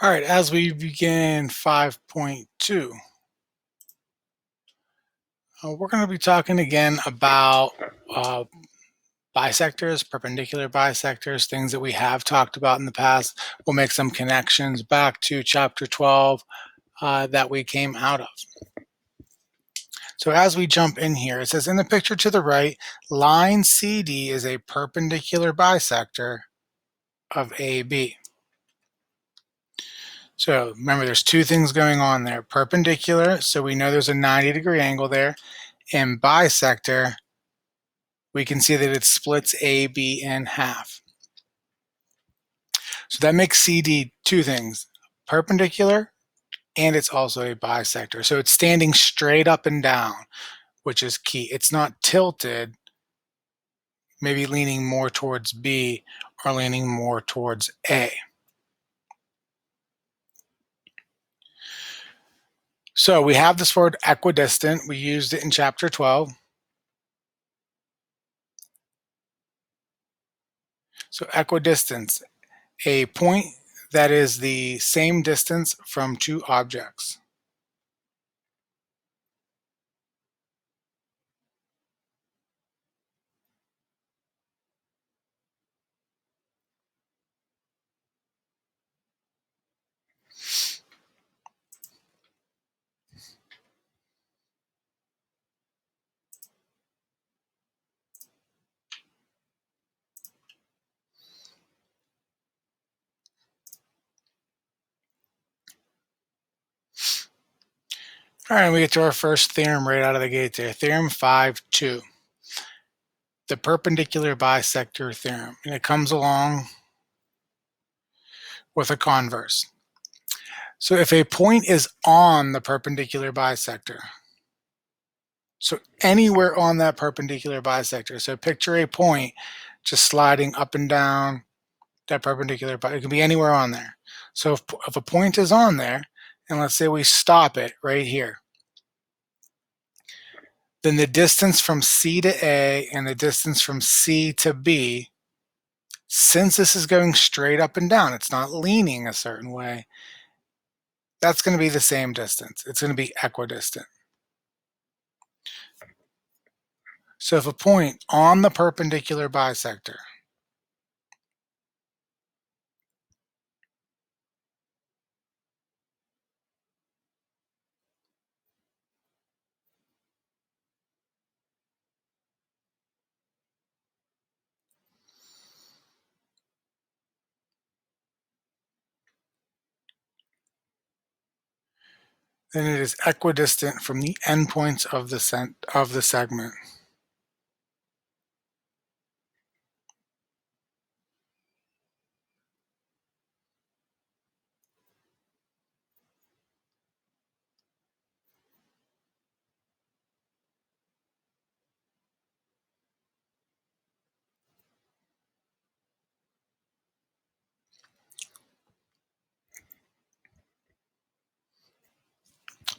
All right, as we begin 5.2, we're going to be talking again about uh, bisectors, perpendicular bisectors, things that we have talked about in the past. We'll make some connections back to chapter 12 that we came out of. So as we jump in here, it says in the picture to the right, line CD is a perpendicular bisector of AB. So remember, there's two things going on there. Perpendicular, so we know there's a 90-degree angle there. And bisector, we can see that it splits AB in half. So that makes CD two things, perpendicular, and it's also a bisector. So it's standing straight up and down, which is key. It's not tilted, maybe leaning more towards B or leaning more towards A. So we have this word equidistant. We used it in chapter 12. So equidistance, a point that is the same distance from two objects. All right, we get to our first theorem right out of the gate there, theorem 5.2, the perpendicular bisector theorem, and it comes along with a converse. So if a point is on the perpendicular bisector, so anywhere on that perpendicular bisector, so picture a point just sliding up and down that perpendicular, it can be anywhere on there. So if a point is on there, and let's say we stop it right here, then the distance from C to A and the distance from C to B, since this is going straight up and down, it's not leaning a certain way, that's going to be the same distance. It's going to be equidistant. So if a point on the perpendicular bisector then it is equidistant from the endpoints of the segment.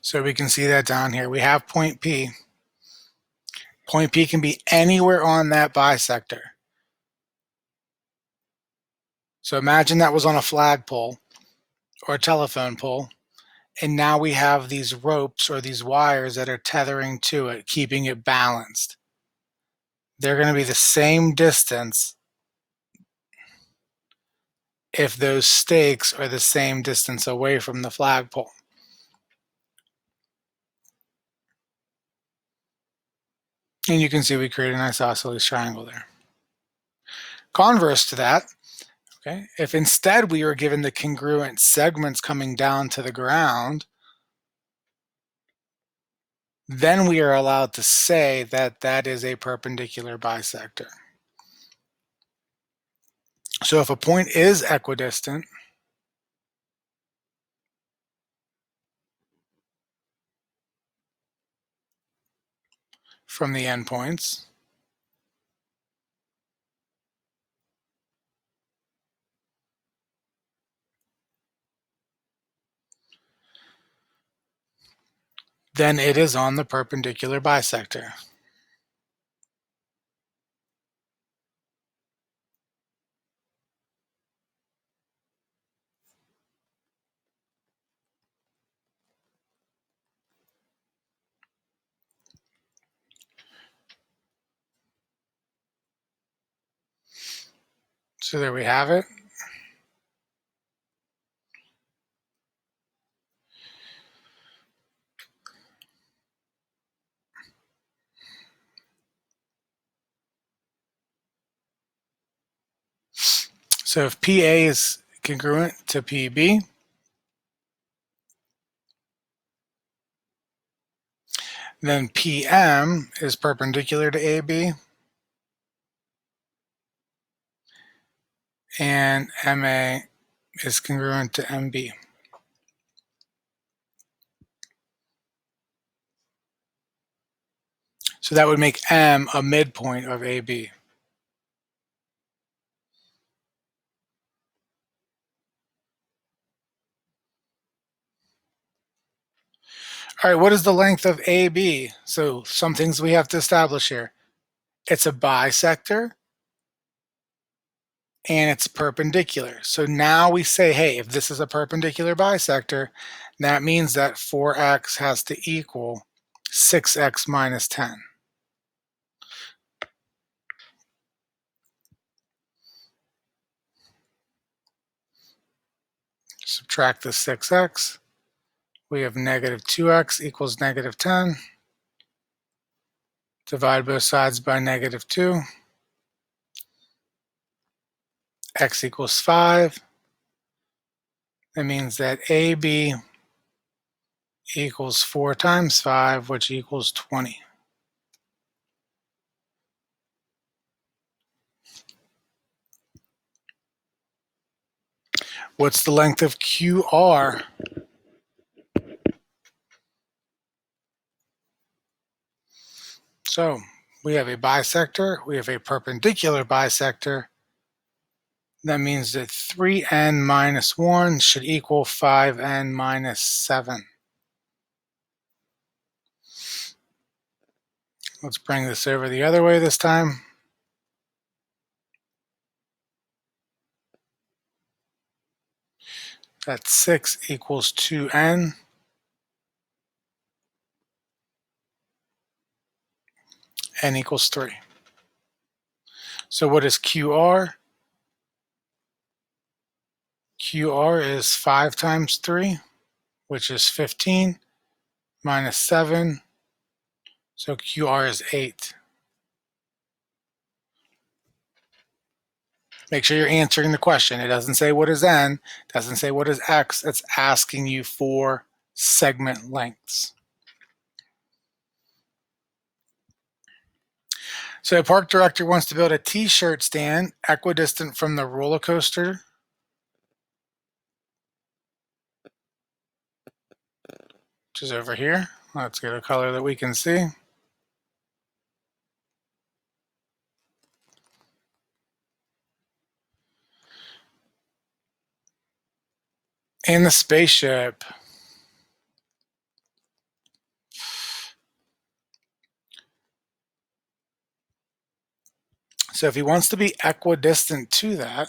So we can see that down here. We have point P. Point P can be anywhere on that bisector. So imagine that was on a flagpole or a telephone pole, and now we have these ropes or these wires that are tethering to it, keeping it balanced. They're going to be the same distance if those stakes are the same distance away from the flagpole. And you can see we create a nice isosceles triangle there. Converse to that, okay, if instead we were given the congruent segments coming down to the ground, then we are allowed to say that that is a perpendicular bisector. So if a point is equidistant, from the endpoints, then it is on the perpendicular bisector. So there we have it. So if PA is congruent to PB, then PM is perpendicular to AB, and MA is congruent to MB. So that would make M a midpoint of AB. All right, what is the length of AB? So some things we have to establish here. It's a bisector and it's perpendicular. So now we say, hey, if this is a perpendicular bisector, that means that 4x has to equal 6x minus 10. Subtract the 6x. We have negative 2x equals negative 10. Divide both sides by negative 2. X equals 5. That means that AB equals 4 times 5, which equals 20. What's the length of QR? So we have a bisector, we have a perpendicular bisector. That means that 3n minus 1 should equal 5n minus 7. Let's bring this over the other way this time. That's 6 equals 2n. N equals 3. So what is QR? QR is 5 times 3, which is 15, minus 7. So QR is 8. Make sure you're answering the question. It doesn't say what is N, it doesn't say what is X. It's asking you for segment lengths. So a park director wants to build a t-shirt stand equidistant from the roller coaster. Which is over here. Let's get a color that we can see. And the spaceship. So if he wants to be equidistant to that,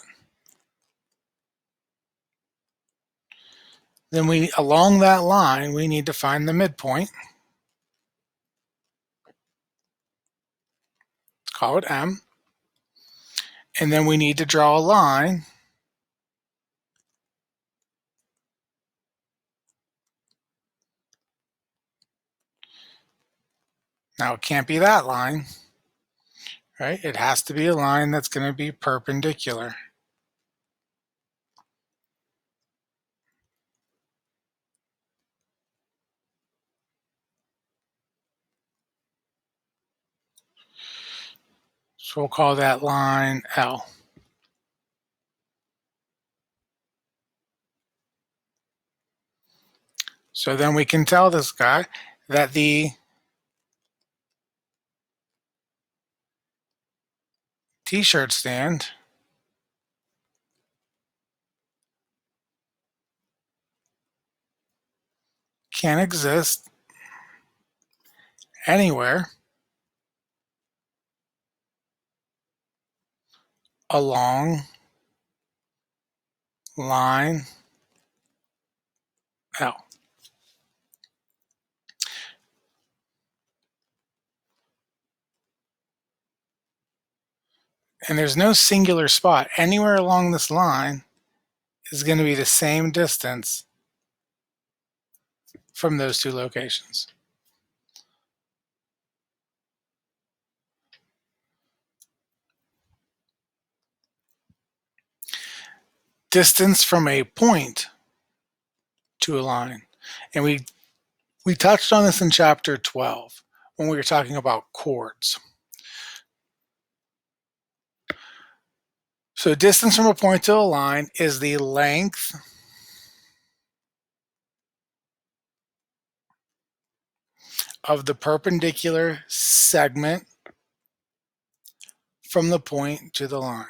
then along that line, we need to find the midpoint. Let's call it M. And then we need to draw a line. Now it can't be that line, right? It has to be a line that's going to be perpendicular. So we'll call that line L. So then we can tell this guy that the t-shirt stand can exist anywhere along line L. And there's no singular spot. Anywhere along this line is going to be the same distance from those two locations. Distance from a point to a line. And we touched on this in chapter 12 when we were talking about chords. So distance from a point to a line is the length of the perpendicular segment from the point to the line.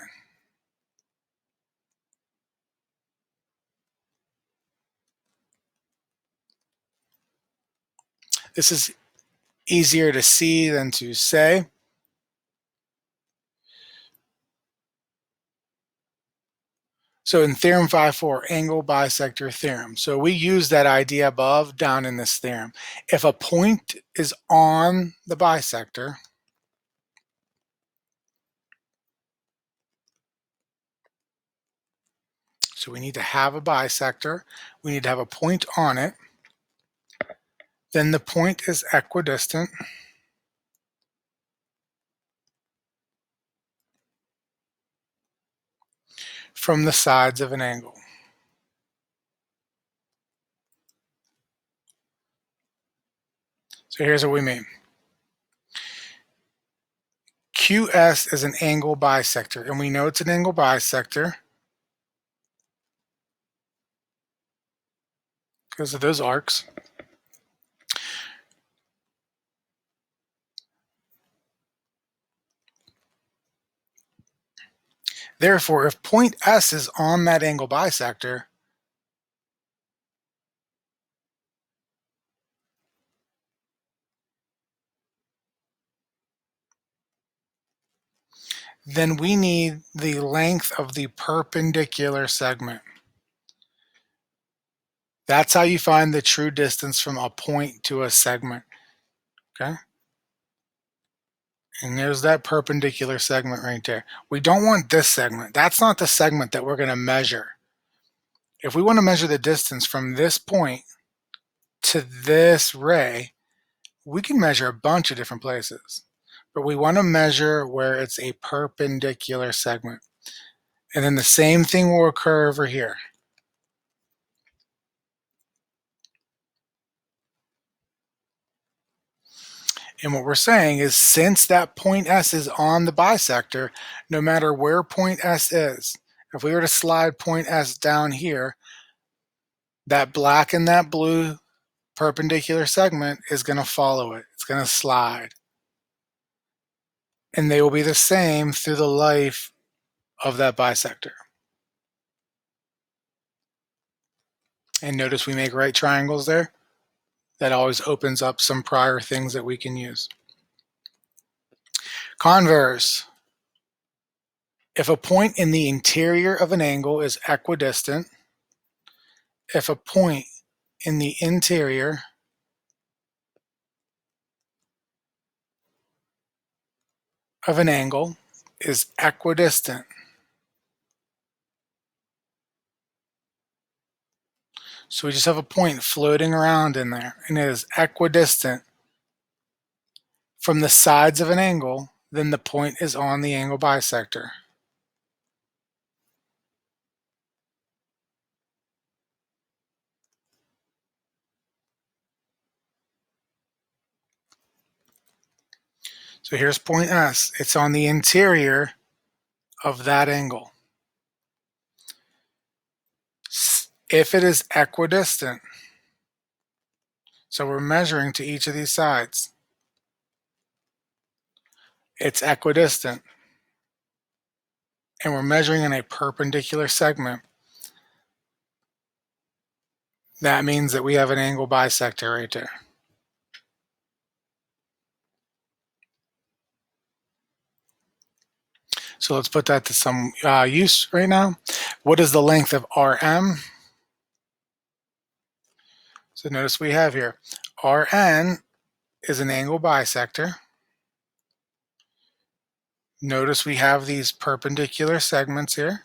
This is easier to see than to say. So in Theorem 5.4, angle bisector theorem. So we use that idea above down in this theorem. If a point is on the bisector, so we need to have a bisector, we need to have a point on it, then the point is equidistant from the sides of an angle. So here's what we mean. QS is an angle bisector, and we know it's an angle bisector because of those arcs. Therefore, if point S is on that angle bisector, then we need the length of the perpendicular segment. That's how you find the true distance from a point to a segment, okay? And there's that perpendicular segment right there. We don't want this segment. That's not the segment that we're going to measure. If we want to measure the distance from this point to this ray, we can measure a bunch of different places. But we want to measure where it's a perpendicular segment. And then the same thing will occur over here. And what we're saying is since that point S is on the bisector, no matter where point S is, if we were to slide point S down here, that black and that blue perpendicular segment is going to follow it. It's going to slide. And they will be the same through the life of that bisector. And notice we make right triangles there. That always opens up some prior things that we can use. Converse. If a point in the interior of an angle is equidistant, if a point in the interior of an angle is equidistant, so we just have a point floating around in there, and it is equidistant from the sides of an angle, then the point is on the angle bisector. So here's point S. It's on the interior of that angle. If it is equidistant, so we're measuring to each of these sides, it's equidistant, and we're measuring in a perpendicular segment, that means that we have an angle bisector right there. So let's put that to some use right now. What is the length of RM? So notice we have here, RN is an angle bisector. Notice we have these perpendicular segments here.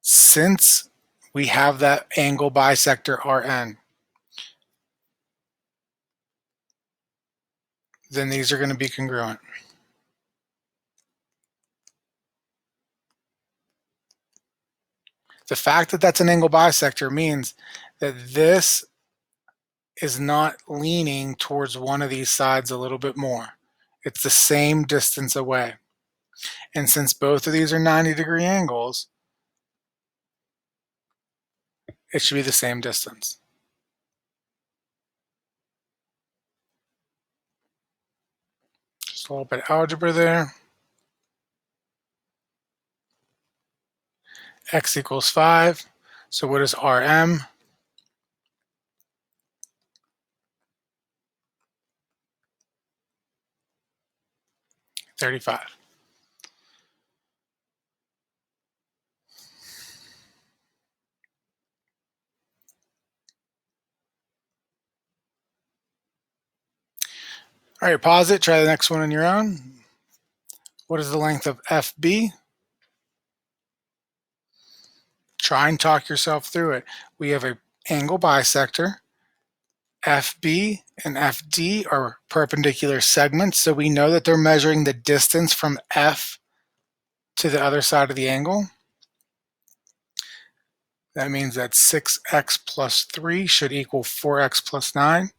Since we have that angle bisector Rn, then these are going to be congruent. The fact that that's an angle bisector means that this is not leaning towards one of these sides a little bit more. It's the same distance away. And since both of these are 90-degree angles, it should be the same distance. Just a little bit of algebra there. X equals 5. So what is Rm? $35. All right, pause it. Try the next one on your own. What is the length of FB? Try and talk yourself through it. We have an angle bisector. FB and FD are perpendicular segments, so we know that they're measuring the distance from F to the other side of the angle. That means that 6x plus 3 should equal 4x plus 9.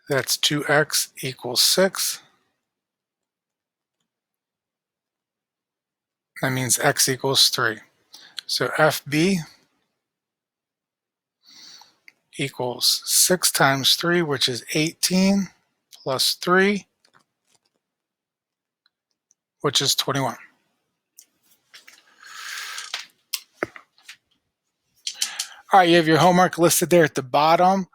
That's 2x equals 6. That means x equals 3. So FB equals 6 times 3, which is 18, plus 3, which is 21. All right, you have your homework listed there at the bottom.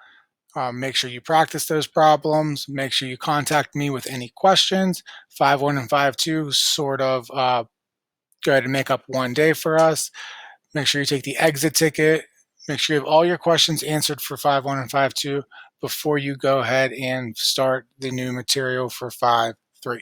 Make sure you practice those problems. Make sure you contact me with any questions. 5.1 and 5.2 sort of go ahead and make up one day for us. Make sure you take the exit ticket. Make sure you have all your questions answered for 5.1 and 5.2 before you go ahead and start the new material for 5.3.